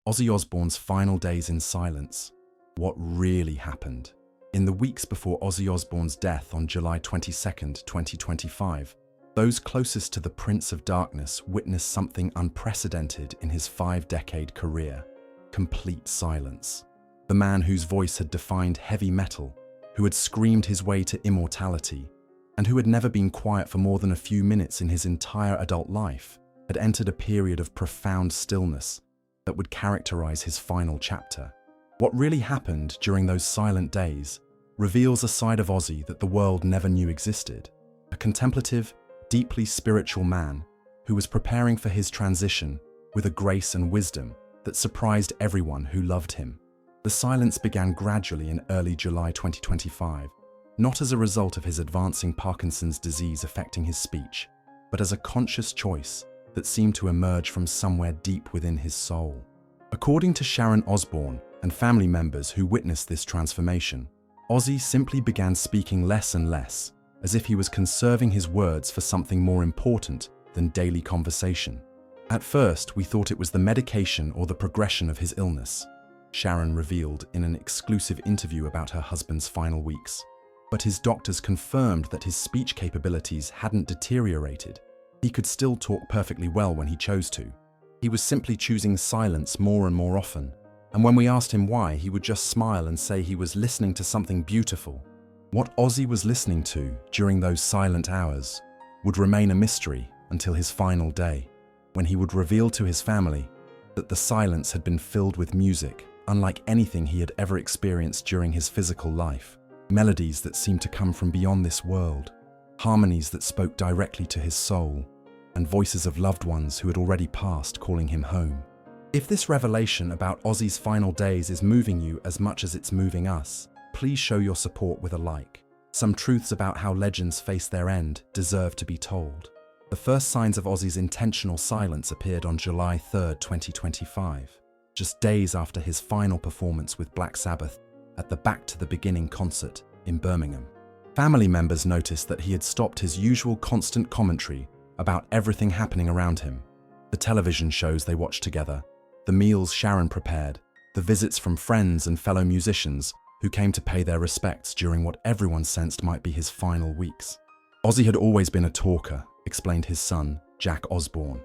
Ozzy Osbourne's final days in silence. What really happened? In the weeks before Ozzy Osbourne's death on July 22, 2025, those closest to the Prince of Darkness witnessed something unprecedented in his 5-decade career: complete silence. The man whose voice had defined heavy metal, who had screamed his way to immortality, and who had never been quiet for more than a few minutes in his entire adult life, had entered a period of profound stillness that would characterize his final chapter. What really happened during those silent days reveals a side of Ozzy that the world never knew existed: a contemplative, deeply spiritual man who was preparing for his transition with a grace and wisdom that surprised everyone who loved him. The silence began gradually in early July 2025, not as a result of his advancing Parkinson's disease affecting his speech, but as a conscious choice that seemed to emerge from somewhere deep within his soul. According to Sharon Osbourne and family members who witnessed this transformation, Ozzy simply began speaking less and less, as if he was conserving his words for something more important than daily conversation. At first, we thought it was the medication or the progression of his illness, Sharon revealed in an exclusive interview about her husband's final weeks. But his doctors confirmed that his speech capabilities hadn't deteriorated. He could still talk perfectly well when he chose to. He was simply choosing silence more and more often, and when we asked him why, he would just smile and say he was listening to something beautiful. What Ozzy was listening to during those silent hours would remain a mystery until his final day, when he would reveal to his family that the silence had been filled with music unlike anything he had ever experienced during his physical life. Melodies that seemed to come from beyond this world, harmonies that spoke directly to his soul, and voices of loved ones who had already passed calling him home. If this revelation about Ozzy's final days is moving you as much as it's moving us, please show your support with a like. Some truths about how legends face their end deserve to be told. The first signs of Ozzy's intentional silence appeared on July 3, 2025, just days after his final performance with Black Sabbath at the Back to the Beginning concert in Birmingham. Family members noticed that he had stopped his usual constant commentary about everything happening around him: the television shows they watched together, the meals Sharon prepared, the visits from friends and fellow musicians who came to pay their respects during what everyone sensed might be his final weeks. Ozzy had always been a talker, explained his son, Jack Osbourne.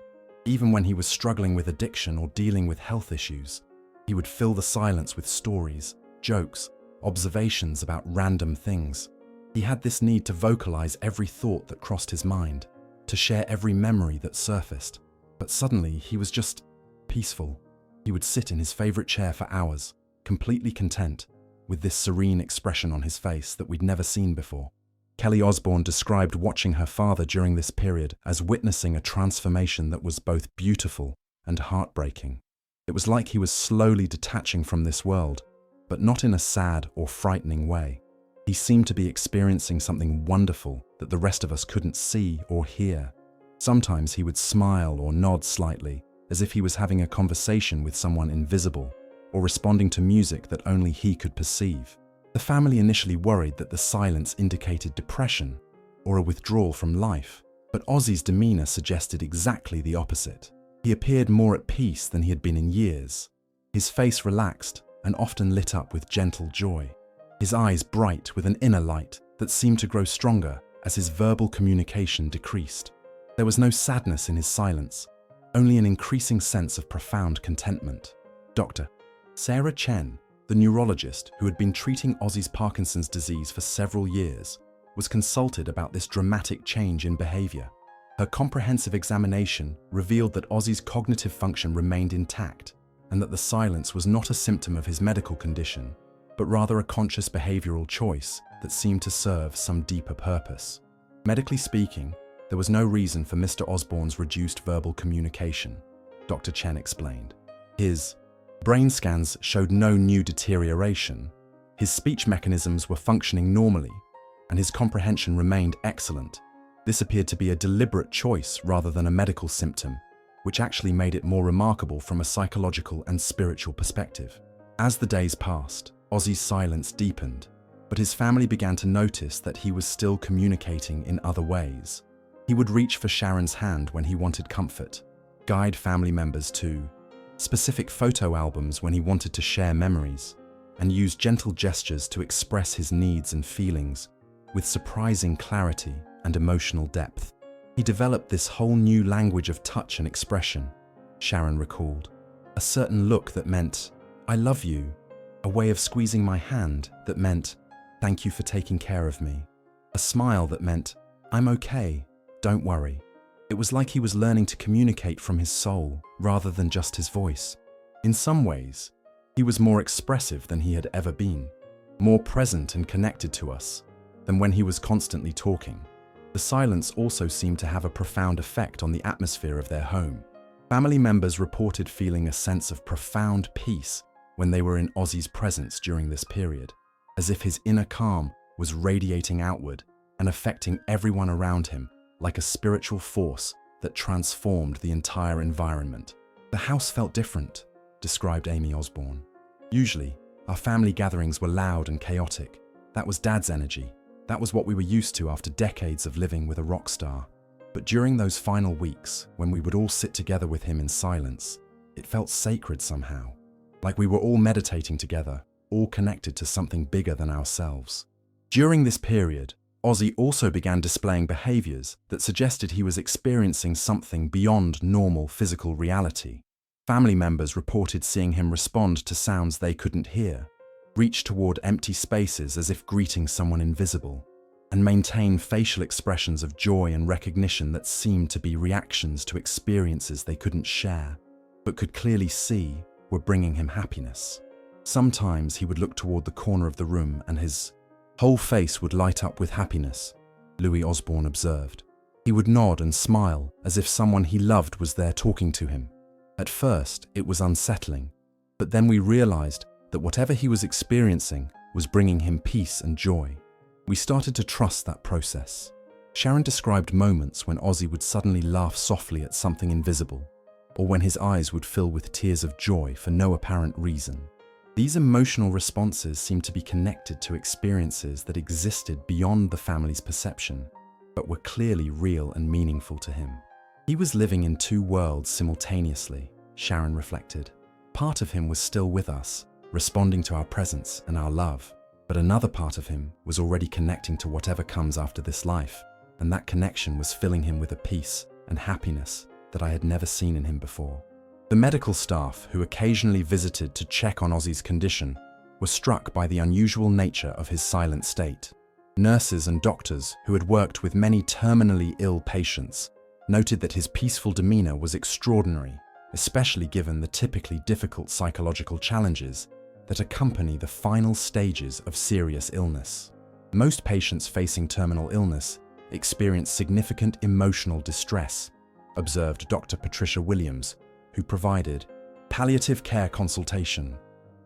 Even when he was struggling with addiction or dealing with health issues, he would fill the silence with stories, jokes, observations about random things. He had this need to vocalize every thought that crossed his mind, to share every memory that surfaced. But suddenly, he was just peaceful. He would sit in his favorite chair for hours, completely content, with this serene expression on his face that we'd never seen before. Kelly Osbourne described watching her father during this period as witnessing a transformation that was both beautiful and heartbreaking. It was like he was slowly detaching from this world, but not in a sad or frightening way. He seemed to be experiencing something wonderful that the rest of us couldn't see or hear. Sometimes he would smile or nod slightly, as if he was having a conversation with someone invisible, or responding to music that only he could perceive. The family initially worried that the silence indicated depression or a withdrawal from life, but Ozzy's demeanor suggested exactly the opposite. He appeared more at peace than he had been in years. His face relaxed and often lit up with gentle joy. His eyes bright with an inner light that seemed to grow stronger as his verbal communication decreased. There was no sadness in his silence, only an increasing sense of profound contentment. Dr. Sarah Chen, the neurologist who had been treating Ozzy's Parkinson's disease for several years, was consulted about this dramatic change in behavior. Her comprehensive examination revealed that Ozzy's cognitive function remained intact and that the silence was not a symptom of his medical condition, but rather a conscious behavioral choice that seemed to serve some deeper purpose. Medically speaking, there was no reason for Mr. Osbourne's reduced verbal communication, Dr. Chen explained. His brain scans showed no new deterioration. His speech mechanisms were functioning normally, and his comprehension remained excellent. This appeared to be a deliberate choice rather than a medical symptom, which actually made it more remarkable from a psychological and spiritual perspective. As the days passed, Ozzy's silence deepened, but his family began to notice that he was still communicating in other ways. He would reach for Sharon's hand when he wanted comfort, guide family members to specific photo albums when he wanted to share memories, and used gentle gestures to express his needs and feelings with surprising clarity and emotional depth. He developed this whole new language of touch and expression, Sharon recalled. A certain look that meant, "I love you," a way of squeezing my hand that meant, "Thank you for taking care of me," a smile that meant, "I'm okay, don't worry." It was like he was learning to communicate from his soul rather than just his voice. In some ways, he was more expressive than he had ever been, more present and connected to us than when he was constantly talking. The silence also seemed to have a profound effect on the atmosphere of their home. Family members reported feeling a sense of profound peace when they were in Ozzy's presence during this period, as if his inner calm was radiating outward and affecting everyone around him like a spiritual force that transformed the entire environment. "The house felt different," described Amy Osbourne. "Usually, our family gatherings were loud and chaotic. That was Dad's energy. That was what we were used to after decades of living with a rock star. But during those final weeks, when we would all sit together with him in silence, it felt sacred somehow, like we were all meditating together, all connected to something bigger than ourselves." During this period, Ozzy also began displaying behaviors that suggested he was experiencing something beyond normal physical reality. Family members reported seeing him respond to sounds they couldn't hear, reach toward empty spaces as if greeting someone invisible, and maintain facial expressions of joy and recognition that seemed to be reactions to experiences they couldn't share, but could clearly see were bringing him happiness. Sometimes he would look toward the corner of the room and his whole face would light up with happiness, Louis Osbourne observed. He would nod and smile as if someone he loved was there talking to him. At first, it was unsettling, but then we realized that whatever he was experiencing was bringing him peace and joy. We started to trust that process. Sharon described moments when Ozzy would suddenly laugh softly at something invisible, or when his eyes would fill with tears of joy for no apparent reason. These emotional responses seemed to be connected to experiences that existed beyond the family's perception, but were clearly real and meaningful to him. He was living in two worlds simultaneously, Sharon reflected. Part of him was still with us, responding to our presence and our love, but another part of him was already connecting to whatever comes after this life, and that connection was filling him with a peace and happiness that I had never seen in him before. The medical staff, who occasionally visited to check on Ozzy's condition, were struck by the unusual nature of his silent state. Nurses and doctors, who had worked with many terminally ill patients, noted that his peaceful demeanor was extraordinary, especially given the typically difficult psychological challenges that accompany the final stages of serious illness. Most patients facing terminal illness experience significant emotional distress, observed Dr. Patricia Williams, who provided palliative care consultation.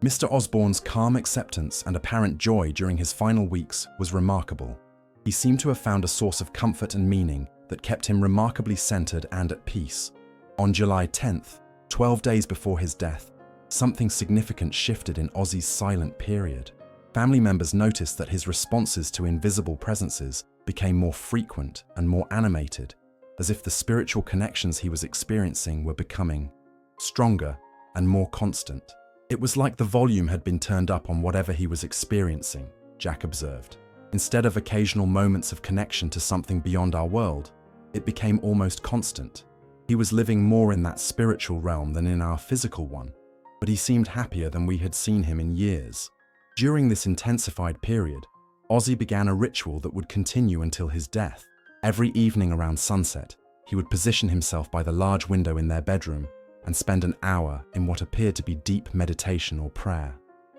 Mr. Osbourne's calm acceptance and apparent joy during his final weeks was remarkable. He seemed to have found a source of comfort and meaning that kept him remarkably centered and at peace. On July 10th, 12 days before his death, something significant shifted in Ozzy's silent period. Family members noticed that his responses to invisible presences became more frequent and more animated, as if the spiritual connections he was experiencing were becoming stronger and more constant. It was like the volume had been turned up on whatever he was experiencing, Jack observed. Instead of occasional moments of connection to something beyond our world, it became almost constant. He was living more in that spiritual realm than in our physical one, but he seemed happier than we had seen him in years. During this intensified period, Ozzy began a ritual that would continue until his death. Every evening around sunset, he would position himself by the large window in their bedroom and spend an hour in what appeared to be deep meditation or prayer.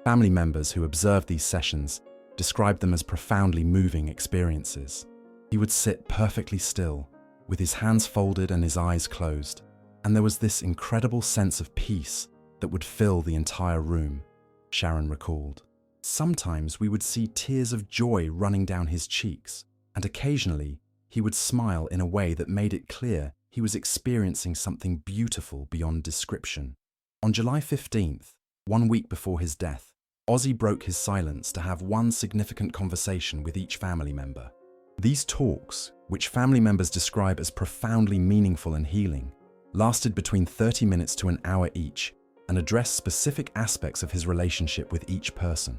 Family members who observed these sessions described them as profoundly moving experiences. He would sit perfectly still, with his hands folded and his eyes closed, and there was this incredible sense of peace that would fill the entire room, Sharon recalled. Sometimes we would see tears of joy running down his cheeks, and occasionally he would smile in a way that made it clear he was experiencing something beautiful beyond description. On July 15th, 1 week before his death, Ozzy broke his silence to have one significant conversation with each family member. These talks, which family members describe as profoundly meaningful and healing, lasted between 30 minutes to an hour each and address specific aspects of his relationship with each person.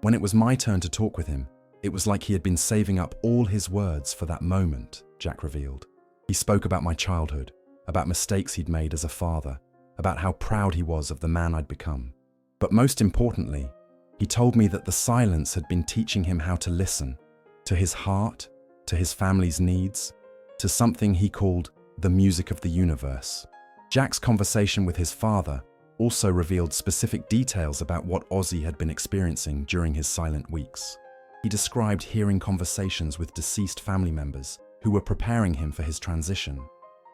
When it was my turn to talk with him, it was like he had been saving up all his words for that moment, Jack revealed. He spoke about my childhood, about mistakes he'd made as a father, about how proud he was of the man I'd become. But most importantly, he told me that the silence had been teaching him how to listen, to his heart, to his family's needs, to something he called the music of the universe. Jack's conversation with his father also revealed specific details about what Ozzy had been experiencing during his silent weeks. He described hearing conversations with deceased family members who were preparing him for his transition,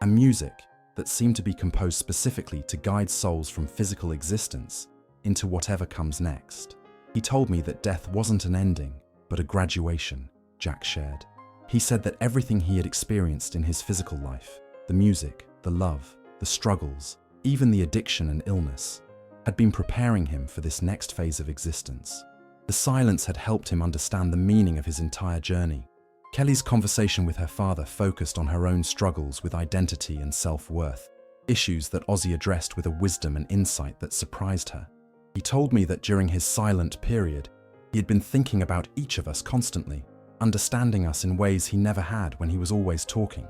and music that seemed to be composed specifically to guide souls from physical existence into whatever comes next. He told me that death wasn't an ending, but a graduation, Jack shared. He said that everything he had experienced in his physical life, the music, the love, the struggles, even the addiction and illness, had been preparing him for this next phase of existence. The silence had helped him understand the meaning of his entire journey. Kelly's conversation with her father focused on her own struggles with identity and self-worth, issues that Ozzy addressed with a wisdom and insight that surprised her. He told me that during his silent period, he had been thinking about each of us constantly, understanding us in ways he never had when he was always talking.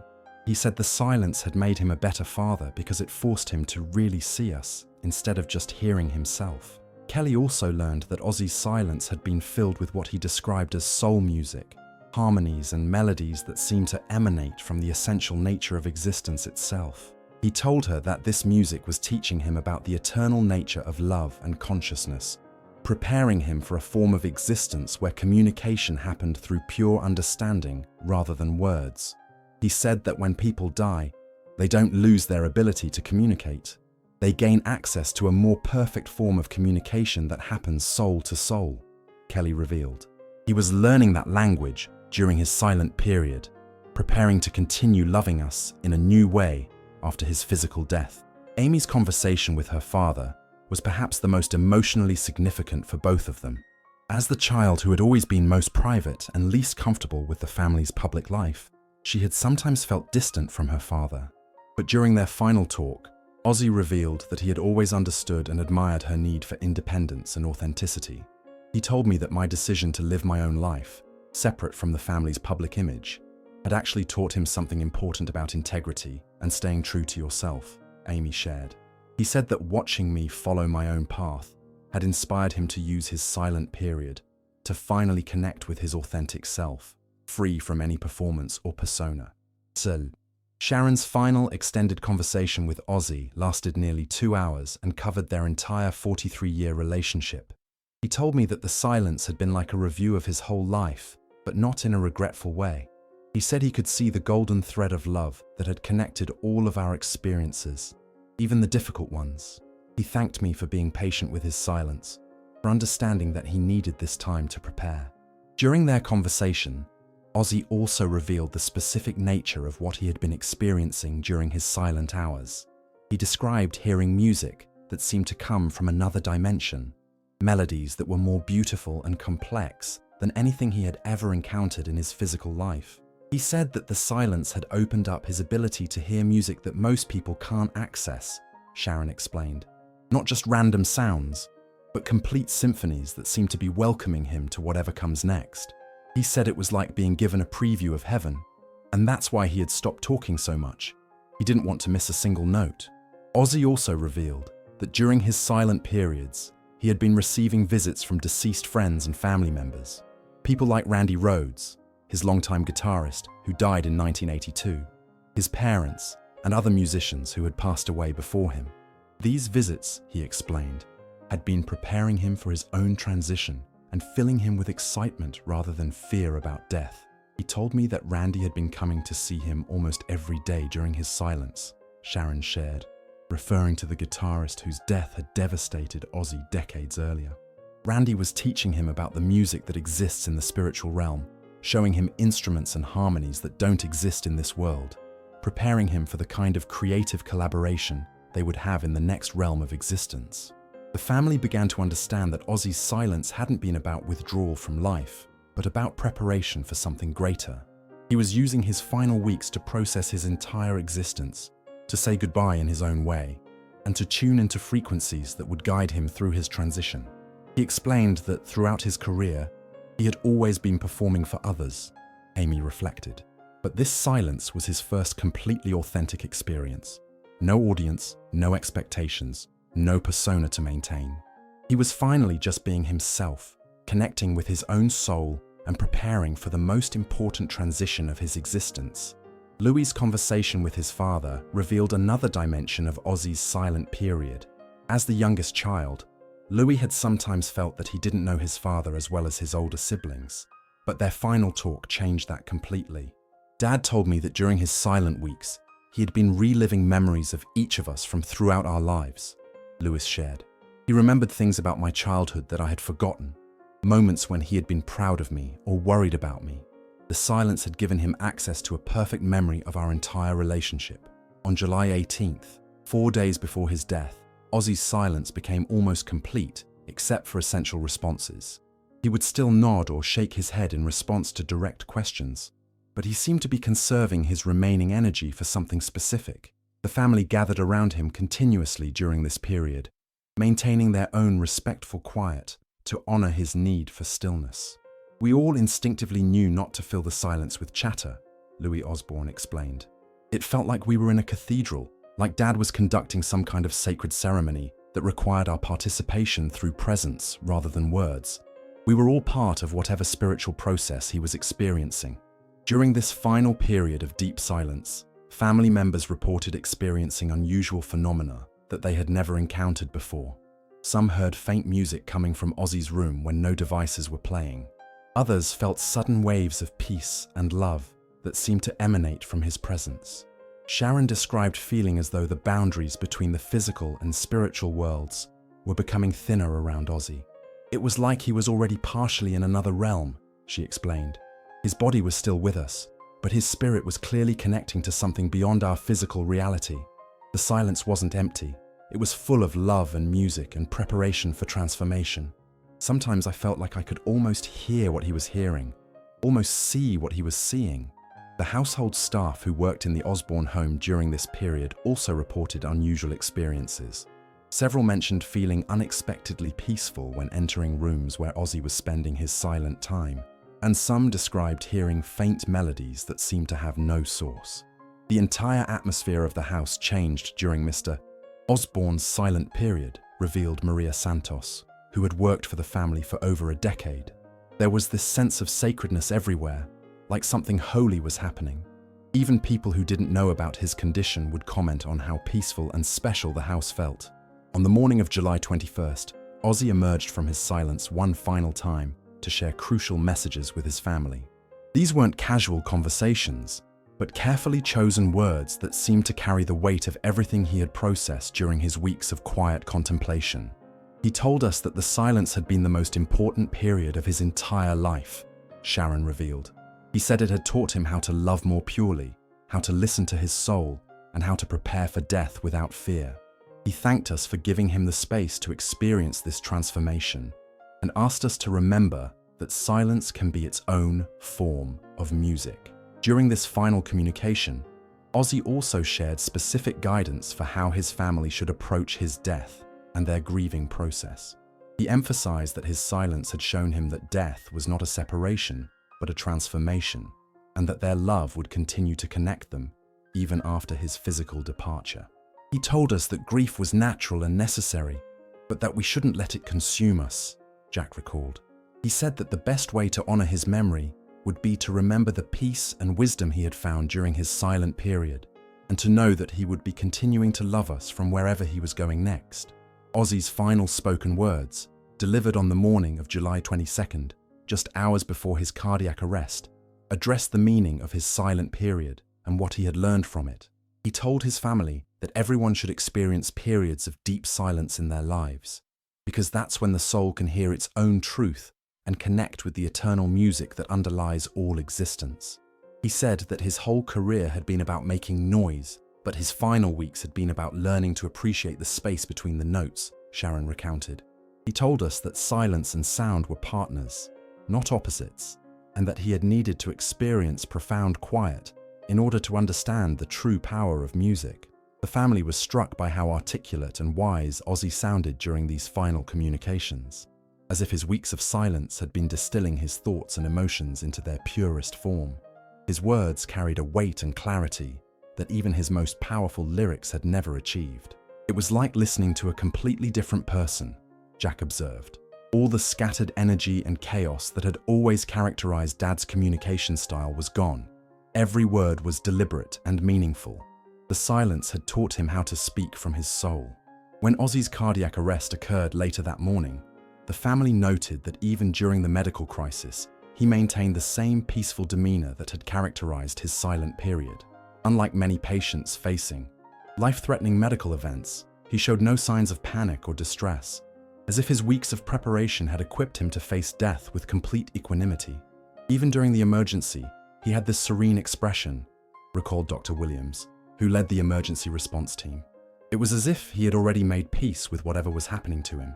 He said the silence had made him a better father because it forced him to really see us instead of just hearing himself. Kelly also learned that Ozzy's silence had been filled with what he described as soul music, harmonies and melodies that seemed to emanate from the essential nature of existence itself. He told her that this music was teaching him about the eternal nature of love and consciousness, preparing him for a form of existence where communication happened through pure understanding rather than words. He said that when people die, they don't lose their ability to communicate. They gain access to a more perfect form of communication that happens soul to soul, Kelly revealed. He was learning that language during his silent period, preparing to continue loving us in a new way after his physical death. Amy's conversation with her father was perhaps the most emotionally significant for both of them. As the child who had always been most private and least comfortable with the family's public life, she had sometimes felt distant from her father. But during their final talk, Ozzy revealed that he had always understood and admired her need for independence and authenticity. He told me that my decision to live my own life, separate from the family's public image, had actually taught him something important about integrity and staying true to yourself, Amy shared. He said that watching me follow my own path had inspired him to use his silent period to finally connect with his authentic self, free from any performance or persona. Sharon's final extended conversation with Ozzy lasted nearly 2 hours and covered their entire 43-year relationship. He told me that the silence had been like a review of his whole life, but not in a regretful way. He said he could see the golden thread of love that had connected all of our experiences, even the difficult ones. He thanked me for being patient with his silence, for understanding that he needed this time to prepare. During their conversation, Ozzy also revealed the specific nature of what he had been experiencing during his silent hours. He described hearing music that seemed to come from another dimension, melodies that were more beautiful and complex than anything he had ever encountered in his physical life. He said that the silence had opened up his ability to hear music that most people can't access, Sharon explained. Not just random sounds, but complete symphonies that seemed to be welcoming him to whatever comes next. He said it was like being given a preview of heaven, and that's why he had stopped talking so much. He didn't want to miss a single note. Ozzy also revealed that during his silent periods, he had been receiving visits from deceased friends and family members. People like Randy Rhoads, his longtime guitarist who died in 1982, his parents, and other musicians who had passed away before him. These visits, he explained, had been preparing him for his own transition and filling him with excitement rather than fear about death. He told me that Randy had been coming to see him almost every day during his silence, Sharon shared, referring to the guitarist whose death had devastated Ozzy decades earlier. Randy was teaching him about the music that exists in the spiritual realm, showing him instruments and harmonies that don't exist in this world, preparing him for the kind of creative collaboration they would have in the next realm of existence. The family began to understand that Ozzy's silence hadn't been about withdrawal from life, but about preparation for something greater. He was using his final weeks to process his entire existence, to say goodbye in his own way, and to tune into frequencies that would guide him through his transition. He explained that throughout his career, he had always been performing for others, Amy reflected. But this silence was his first completely authentic experience. No audience, no expectations, no persona to maintain. He was finally just being himself, connecting with his own soul and preparing for the most important transition of his existence. Louis's conversation with his father revealed another dimension of Ozzy's silent period. As the youngest child, Louis had sometimes felt that he didn't know his father as well as his older siblings, but their final talk changed that completely. Dad told me that during his silent weeks, he had been reliving memories of each of us from throughout our lives, Louis shared. He remembered things about my childhood that I had forgotten, moments when he had been proud of me or worried about me. The silence had given him access to a perfect memory of our entire relationship. On July 18th, 4 days before his death, Ozzy's silence became almost complete, except for essential responses. He would still nod or shake his head in response to direct questions, but he seemed to be conserving his remaining energy for something specific. The family gathered around him continuously during this period, maintaining their own respectful quiet to honor his need for stillness. We all instinctively knew not to fill the silence with chatter, Louis Osbourne explained. It felt like we were in a cathedral, like Dad was conducting some kind of sacred ceremony that required our participation through presence rather than words. We were all part of whatever spiritual process he was experiencing. During this final period of deep silence, family members reported experiencing unusual phenomena that they had never encountered before. Some heard faint music coming from Ozzy's room when no devices were playing. Others felt sudden waves of peace and love that seemed to emanate from his presence. Sharon described feeling as though the boundaries between the physical and spiritual worlds were becoming thinner around Ozzy. It was like he was already partially in another realm, she explained. His body was still with us, but his spirit was clearly connecting to something beyond our physical reality. The silence wasn't empty. It was full of love and music and preparation for transformation. Sometimes I felt like I could almost hear what he was hearing, almost see what he was seeing. The household staff who worked in the Osbourne home during this period also reported unusual experiences. Several mentioned feeling unexpectedly peaceful when entering rooms where Ozzy was spending his silent time, and some described hearing faint melodies that seemed to have no source. The entire atmosphere of the house changed during Mr. Osbourne's silent period, revealed Maria Santos, who had worked for the family for over a decade. There was this sense of sacredness everywhere, like something holy was happening. Even people who didn't know about his condition would comment on how peaceful and special the house felt. On the morning of July 21st, Ozzy emerged from his silence one final time to share crucial messages with his family. These weren't casual conversations, but carefully chosen words that seemed to carry the weight of everything he had processed during his weeks of quiet contemplation. He told us that the silence had been the most important period of his entire life, Sharon revealed. He said it had taught him how to love more purely, how to listen to his soul, and how to prepare for death without fear. He thanked us for giving him the space to experience this transformation and asked us to remember that silence can be its own form of music. During this final communication, Ozzy also shared specific guidance for how his family should approach his death and their grieving process. He emphasized that his silence had shown him that death was not a separation, but a transformation, and that their love would continue to connect them even after his physical departure. He told us that grief was natural and necessary, but that we shouldn't let it consume us, Jack recalled. He said that the best way to honor his memory would be to remember the peace and wisdom he had found during his silent period, and to know that he would be continuing to love us from wherever he was going next. Ozzy's final spoken words, delivered on the morning of July 22nd, just hours before his cardiac arrest, addressed the meaning of his silent period and what he had learned from it. He told his family that everyone should experience periods of deep silence in their lives, because that's when the soul can hear its own truth and connect with the eternal music that underlies all existence. He said that his whole career had been about making noise, but his final weeks had been about learning to appreciate the space between the notes, Sharon recounted. He told us that silence and sound were partners, not opposites, and that he had needed to experience profound quiet in order to understand the true power of music. The family was struck by how articulate and wise Ozzy sounded during these final communications, as if his weeks of silence had been distilling his thoughts and emotions into their purest form. His words carried a weight and clarity that even his most powerful lyrics had never achieved. It was like listening to a completely different person, Jack observed. All the scattered energy and chaos that had always characterized Dad's communication style was gone. Every word was deliberate and meaningful. The silence had taught him how to speak from his soul. When Ozzy's cardiac arrest occurred later that morning, the family noted that even during the medical crisis, he maintained the same peaceful demeanor that had characterized his silent period. Unlike many patients facing life-threatening medical events, he showed no signs of panic or distress, as if his weeks of preparation had equipped him to face death with complete equanimity. Even during the emergency, he had this serene expression, recalled Dr. Williams, who led the emergency response team. It was as if he had already made peace with whatever was happening to him.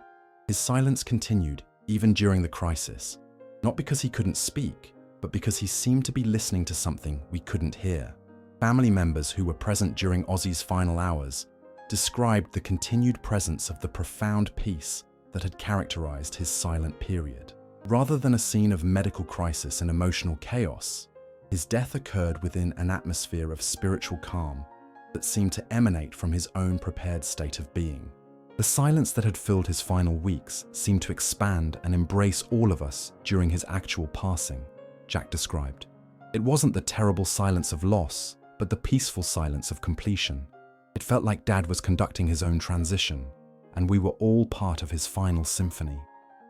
His silence continued, even during the crisis, not because he couldn't speak, but because he seemed to be listening to something we couldn't hear. Family members who were present during Ozzy's final hours described the continued presence of the profound peace that had characterized his silent period. Rather than a scene of medical crisis and emotional chaos, his death occurred within an atmosphere of spiritual calm that seemed to emanate from his own prepared state of being. The silence that had filled his final weeks seemed to expand and embrace all of us during his actual passing, Jack described. It wasn't the terrible silence of loss, but the peaceful silence of completion. It felt like Dad was conducting his own transition, and we were all part of his final symphony.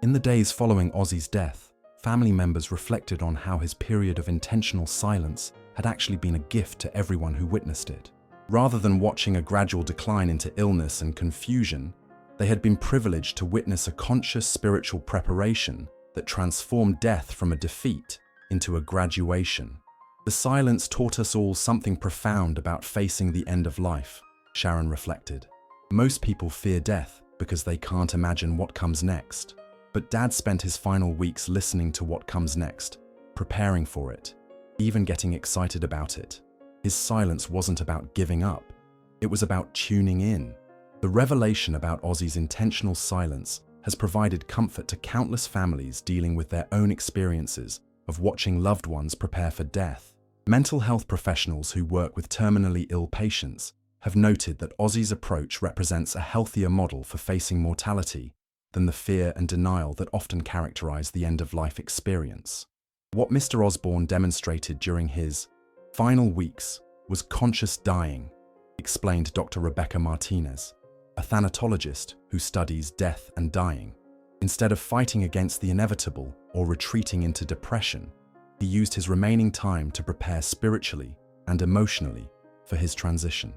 In the days following Ozzy's death, family members reflected on how his period of intentional silence had actually been a gift to everyone who witnessed it. Rather than watching a gradual decline into illness and confusion, they had been privileged to witness a conscious spiritual preparation that transformed death from a defeat into a graduation. The silence taught us all something profound about facing the end of life, Sharon reflected. Most people fear death because they can't imagine what comes next. But Dad spent his final weeks listening to what comes next, preparing for it, even getting excited about it. His silence wasn't about giving up. It was about tuning in. The revelation about Ozzy's intentional silence has provided comfort to countless families dealing with their own experiences of watching loved ones prepare for death. Mental health professionals who work with terminally ill patients have noted that Ozzy's approach represents a healthier model for facing mortality than the fear and denial that often characterize the end-of-life experience. What Mr. Osbourne demonstrated during his final weeks was conscious dying, explained Dr. Rebecca Martinez, a thanatologist who studies death and dying. Instead of fighting against the inevitable or retreating into depression, he used his remaining time to prepare spiritually and emotionally for his transition.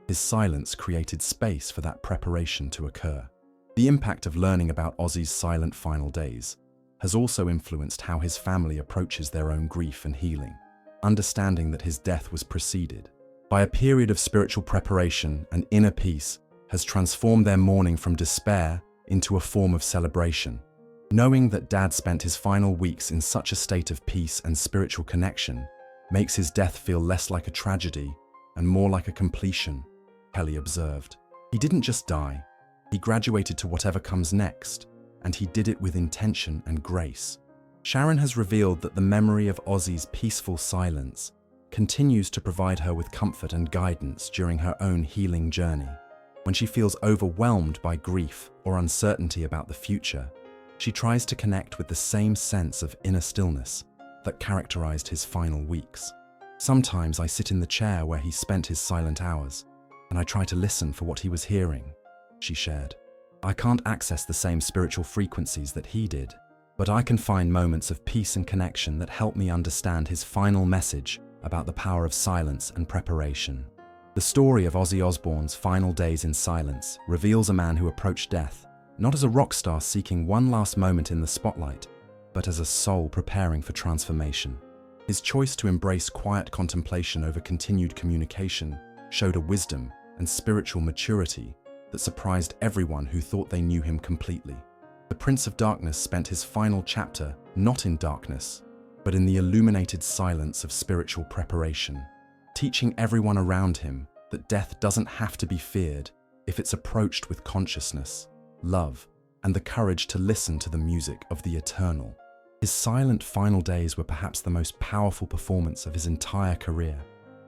His silence created space for that preparation to occur. The impact of learning about Ozzy's silent final days has also influenced how his family approaches their own grief and healing. Understanding that his death was preceded by a period of spiritual preparation and inner peace has transformed their mourning from despair into a form of celebration. Knowing that Dad spent his final weeks in such a state of peace and spiritual connection makes his death feel less like a tragedy and more like a completion, Kelly observed. He didn't just die, he graduated to whatever comes next, and he did it with intention and grace. Sharon has revealed that the memory of Ozzy's peaceful silence continues to provide her with comfort and guidance during her own healing journey. When she feels overwhelmed by grief or uncertainty about the future, she tries to connect with the same sense of inner stillness that characterized his final weeks. Sometimes I sit in the chair where he spent his silent hours, and I try to listen for what he was hearing, she shared. I can't access the same spiritual frequencies that he did, but I can find moments of peace and connection that help me understand his final message about the power of silence and preparation. The story of Ozzy Osbourne's final days in silence reveals a man who approached death not as a rock star seeking one last moment in the spotlight, but as a soul preparing for transformation. His choice to embrace quiet contemplation over continued communication showed a wisdom and spiritual maturity that surprised everyone who thought they knew him completely. The Prince of Darkness spent his final chapter not in darkness, but in the illuminated silence of spiritual preparation, teaching everyone around him that death doesn't have to be feared if it's approached with consciousness, love, and the courage to listen to the music of the eternal. His silent final days were perhaps the most powerful performance of his entire career,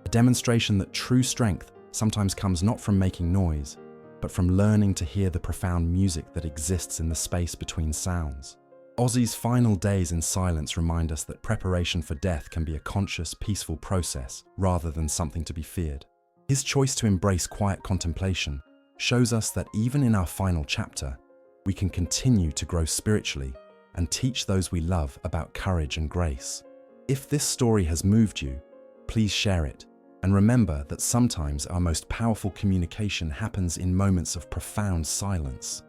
a demonstration that true strength sometimes comes not from making noise, but from learning to hear the profound music that exists in the space between sounds. Ozzy's final days in silence remind us that preparation for death can be a conscious, peaceful process rather than something to be feared. His choice to embrace quiet contemplation shows us that even in our final chapter, we can continue to grow spiritually and teach those we love about courage and grace. If this story has moved you, please share it, and remember that sometimes our most powerful communication happens in moments of profound silence.